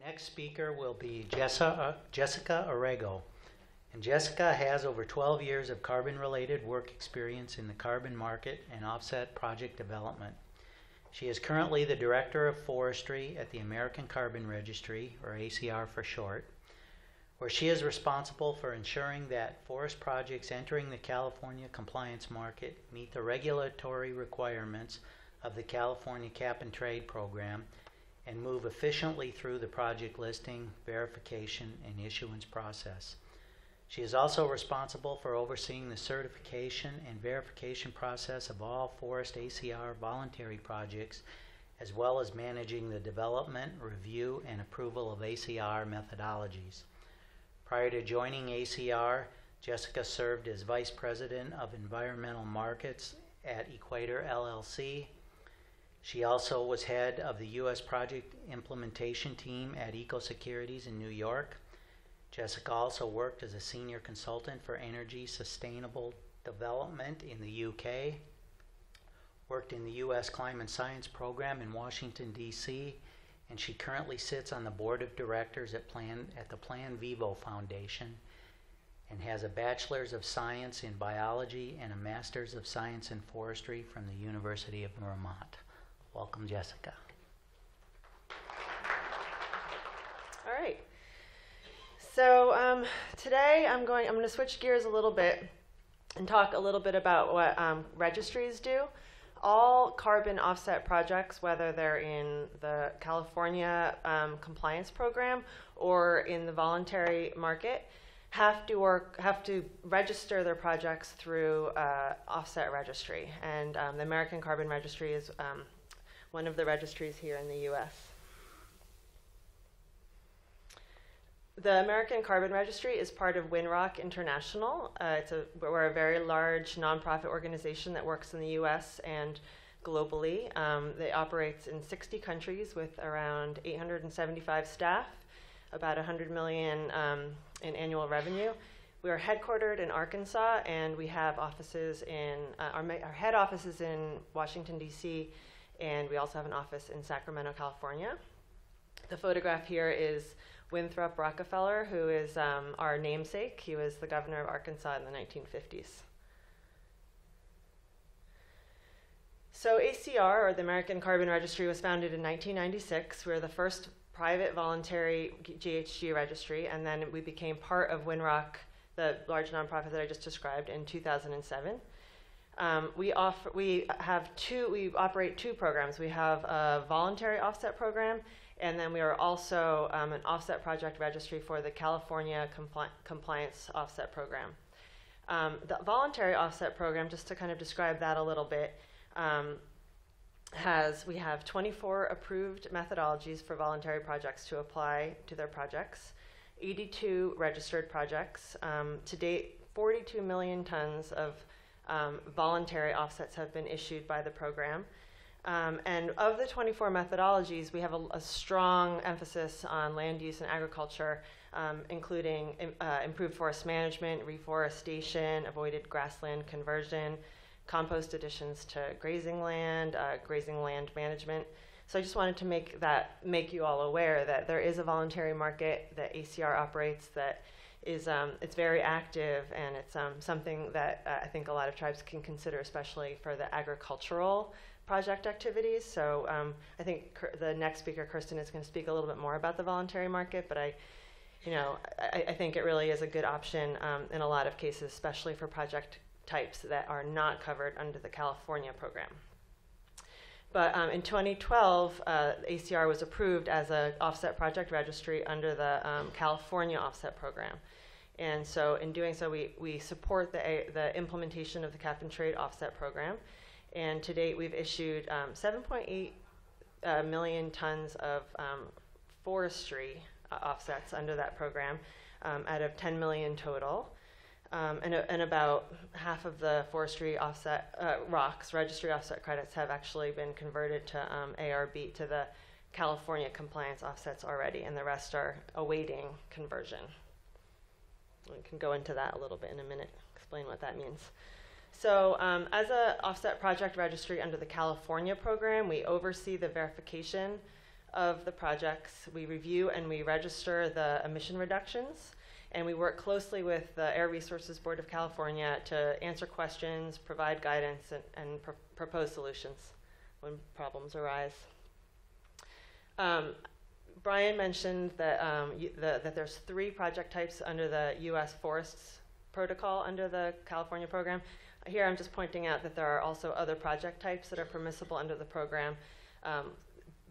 Next speaker will be Jessica Orrego. And Jessica has over 12 years of carbon-related work experience in the carbon market and offset project development. She is currently the Director of Forestry at the American Carbon Registry, or ACR for short, where she is responsible for ensuring that forest projects entering the California compliance market meet the regulatory requirements of the California Cap and Trade Program and move efficiently through the project listing, verification, and issuance process. She is also responsible for overseeing the certification and verification process of all forest ACR voluntary projects, as well as managing the development, review, and approval of ACR methodologies. Prior to joining ACR, Jessica served as Vice President of Environmental Markets at Equator LLC. She also was head of the U.S. Project Implementation Team at EcoSecurities in New York. Jessica also worked as a senior consultant for energy sustainable development in the UK, worked in the U.S. Climate Science Program in Washington, D.C., and she currently sits on the board of directors at the Plan Vivo Foundation and has a Bachelor's of Science in Biology and a Master's of Science in Forestry from the University of Vermont. Welcome, Jessica. All right. So today I'm going to switch gears a little bit and talk a little bit about what registries do. All carbon offset projects, whether they're in the California compliance program or in the voluntary market, have to register their projects through offset registry. And the American Carbon Registry is one of the registries here in the U.S. The American Carbon Registry is part of Winrock International. We're a very large nonprofit organization that works in the U.S. and globally. It operates in 60 countries with around 875 staff, about $100 million in annual revenue. We are headquartered in Arkansas, and we have offices in our head office is in Washington, D.C., and we also have an office in Sacramento, California. The photograph here is Winthrop Rockefeller, who is our namesake. He was the governor of Arkansas in the 1950s. So ACR, or the American Carbon Registry, was founded in 1996. We were the first private voluntary GHG registry, and then we became part of Winrock, the large nonprofit that I just described, in 2007. We operate two programs. We have a voluntary offset program, and then we are also an offset project registry for the California Compliance Offset Program. The voluntary offset program, just to kind of describe that a little bit, we have 24 approved methodologies for voluntary projects to apply to their projects, 82 registered projects. To date, 42 million tons of voluntary offsets have been issued by the program. And of the 24 methodologies, we have a strong emphasis on land use and agriculture, including improved forest management, reforestation, avoided grassland conversion, compost additions to grazing land management. So I just wanted to make you all aware that there is a voluntary market that ACR operates that is it's very active, and it's something that I think a lot of tribes can consider, especially for the agricultural project activities. So I think the next speaker, Kirsten, is going to speak a little bit more about the voluntary market, but I think it really is a good option in a lot of cases, especially for project types that are not covered under the California program. But in 2012, ACR was approved as an offset project registry under the California offset program. And so in doing so, we support the implementation of the Cap and Trade offset program. And to date, we've issued 7.8 million tons of forestry offsets under that program out of 10 million total. And about half of the forestry offset ROCs, registry offset credits, have actually been converted to ARB, to the California compliance offsets already, and the rest are awaiting conversion. We can go into that a little bit in a minute, explain what that means. So as an offset project registry under the California program, we oversee the verification of the projects. We review and we register the emission reductions, and we work closely with the Air Resources Board of California to answer questions, provide guidance, and propose solutions when problems arise. Brian mentioned that, that there's 3 project types under the U.S. Forests Protocol under the California program. Here I'm just pointing out that there are also other project types that are permissible under the program.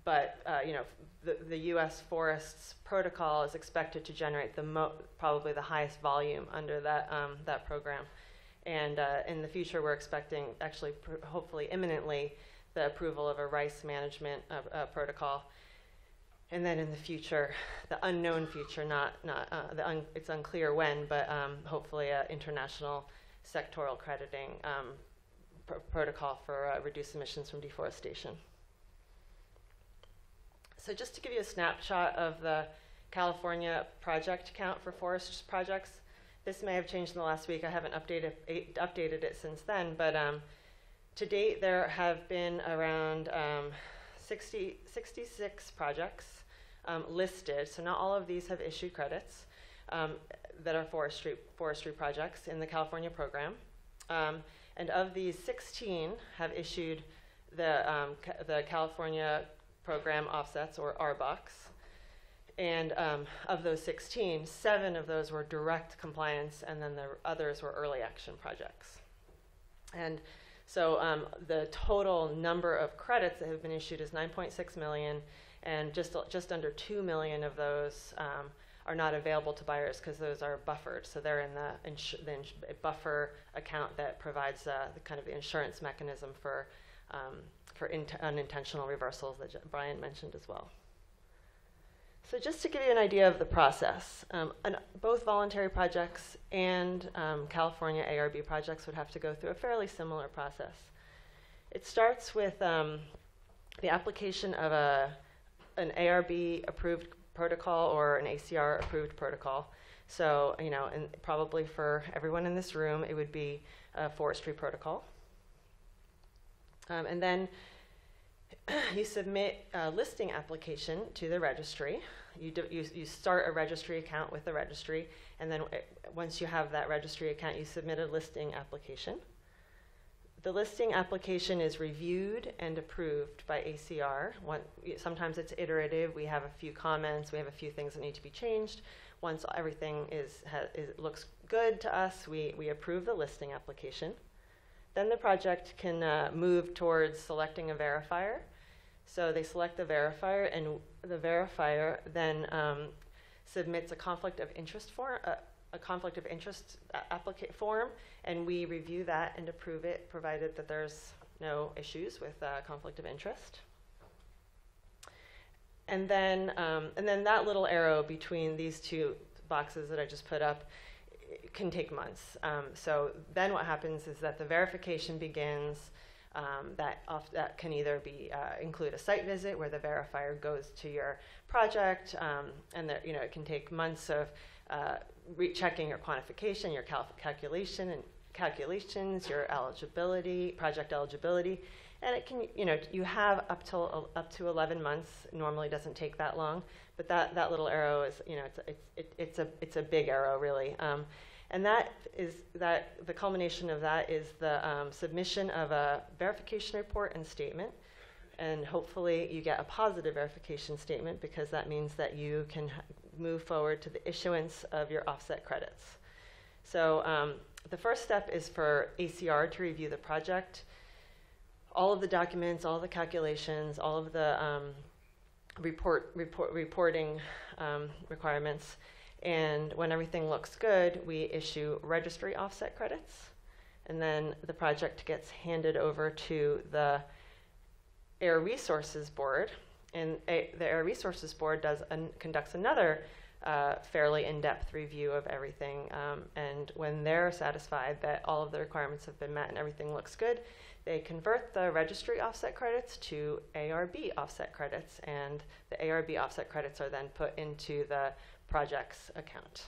But you know, the U.S. Forests Protocol is expected to generate probably the highest volume under that program. And in the future, we're expecting, actually, hopefully imminently, the approval of a rice management protocol. And then in the future, the unknown future, it's unclear when, but hopefully an international sectoral crediting protocol for reduced emissions from deforestation. So just to give you a snapshot of the California project count for forest projects, this may have changed in the last week. I haven't updated it since then, but to date there have been around 66 projects listed. So not all of these have issued credits that are forestry projects in the California program. And of these, 16 have issued the California program offsets, or RBOCs. And of those 16, 7 of those were direct compliance, and then the others were early action projects. And so the total number of credits that have been issued is 9.6 million, and just under 2 million of those are not available to buyers because those are buffered. So they're in the buffer account that provides the kind of insurance mechanism for unintentional reversals that Brian mentioned as well. So just to give you an idea of the process, both voluntary projects and California ARB projects would have to go through a fairly similar process. It starts with the application of an ARB approved protocol or an ACR approved protocol. So, you know, and probably for everyone in this room, it would be a forestry protocol. And then you submit a listing application to the registry. You start a registry account with the registry, and then once you have that registry account, you submit a listing application. The listing application is reviewed and approved by ACR. Sometimes it's iterative. We have a few comments. We have a few things that need to be changed. Once everything looks good to us, we approve the listing application. Then the project can move towards selecting a verifier. So they select the verifier, and the verifier then submits a conflict of interest form, form, and we review that and approve it, provided that there's no issues with conflict of interest. And then that little arrow between these two boxes that I just put up can take months. So then what happens is that the verification begins. That can either be include a site visit where the verifier goes to your project, and that, you know, it can take months of rechecking your quantification, your calculations, your eligibility, project eligibility, and it can, you know, you have up to 11 months. Normally doesn't take that long, but that little arrow is, you know, it's a big arrow really. And the culmination of that is the submission of a verification report and statement. And hopefully you get a positive verification statement, because that means that you can move forward to the issuance of your offset credits. So the first step is for ACR to review the project. All of the documents, all of the calculations, all of the reporting requirements. And when everything looks good, we issue registry offset credits. And then the project gets handed over to the Air Resources Board. And the Air Resources Board conducts another fairly in-depth review of everything. And when they're satisfied that all of the requirements have been met and everything looks good, they convert the registry offset credits to ARB offset credits. And the ARB offset credits are then put into the project's account,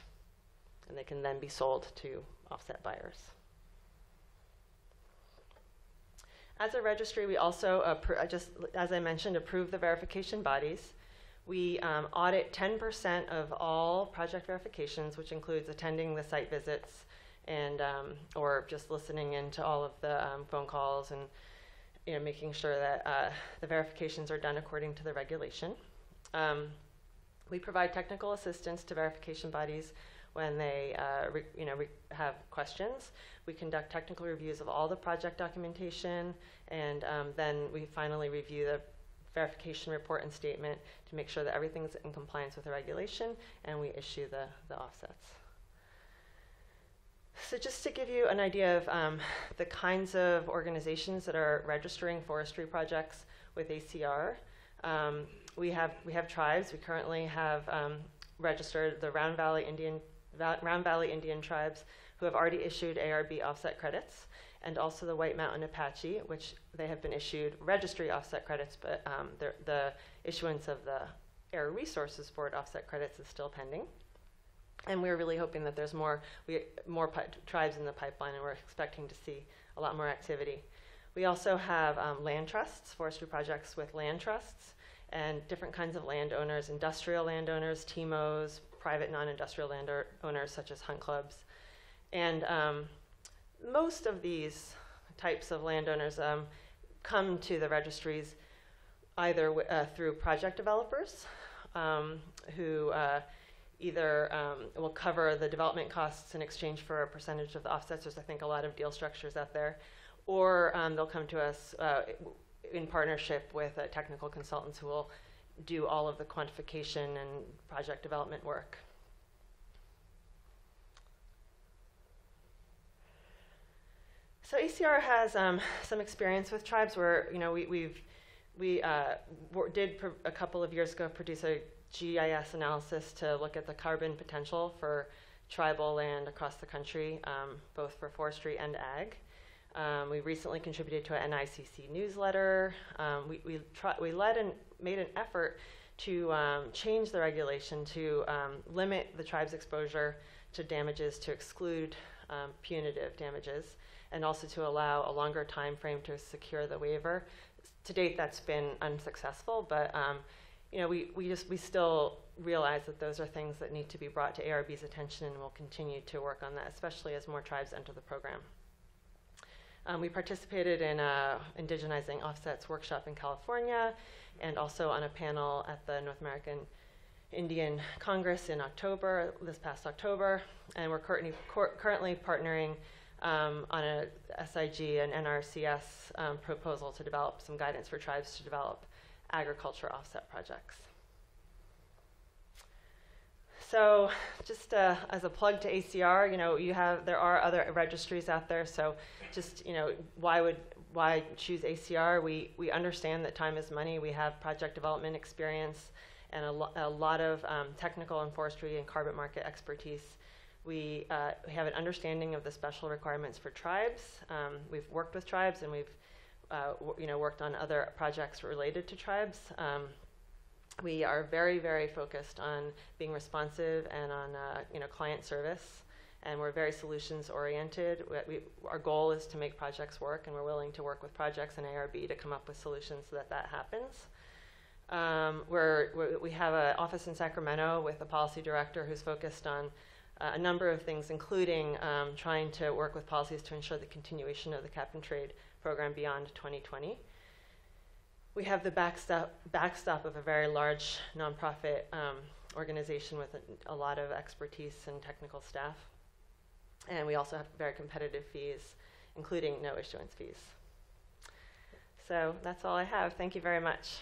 and they can then be sold to offset buyers. As a registry, we also, just as I mentioned, approve the verification bodies. We audit 10% of all project verifications, which includes attending the site visits and or just listening into all of the phone calls and making sure that the verifications are done according to the regulation. We provide technical assistance to verification bodies when they have questions. We conduct technical reviews of all the project documentation, and then we finally review the verification report and statement to make sure that everything's in compliance with the regulation, and we issue the offsets. So just to give you an idea of the kinds of organizations that are registering forestry projects with ACR, we have tribes. We currently have registered the Round Valley Indian tribes, who have already issued ARB offset credits, and also the White Mountain Apache, which they have been issued registry offset credits, but the issuance of the Air Resources Board offset credits is still pending. And we're really hoping that there's more tribes in the pipeline, and we're expecting to see a lot more activity. We also have land trusts, forestry projects with land trusts, and different kinds of landowners, industrial landowners, TMOs, private non-industrial landowners such as hunt clubs. And most of these types of landowners come to the registries either through project developers who either will cover the development costs in exchange for a percentage of the offsets. There's, I think, a lot of deal structures out there. Or they'll come to us in partnership with technical consultants who will do all of the quantification and project development work. So ACR has some experience with tribes where we did a couple of years ago produce a GIS analysis to look at the carbon potential for tribal land across the country, both for forestry and ag. We recently contributed to an NICC newsletter. We led and made an effort to change the regulation to limit the tribe's exposure to damages, to exclude punitive damages, and also to allow a longer time frame to secure the waiver. To date, that's been unsuccessful, but we still realize that those are things that need to be brought to ARB's attention, and we'll continue to work on that, especially as more tribes enter the program. We participated in a indigenizing offsets workshop in California, and also on a panel at the North American Indian Congress in October, this past October, and we're currently partnering on a SIG and NRCS proposal to develop some guidance for tribes to develop agriculture offset projects. So just as a plug to ACR, there are other registries out there, so just, why choose ACR? We understand that time is money. We have project development experience and a lot of technical and forestry and carbon market expertise. We have an understanding of the special requirements for tribes. We've worked with tribes, and we've worked on other projects related to tribes. We are very, very focused on being responsive and on client service, and we're very solutions oriented. Our goal is to make projects work, and we're willing to work with projects and ARB to come up with solutions so that happens. We have an office in Sacramento with a policy director who's focused on a number of things, including trying to work with policies to ensure the continuation of the cap and trade program beyond 2020. We have the backstop of a very large nonprofit organization with a lot of expertise and technical staff. And we also have very competitive fees, including no issuance fees. So that's all I have. Thank you very much.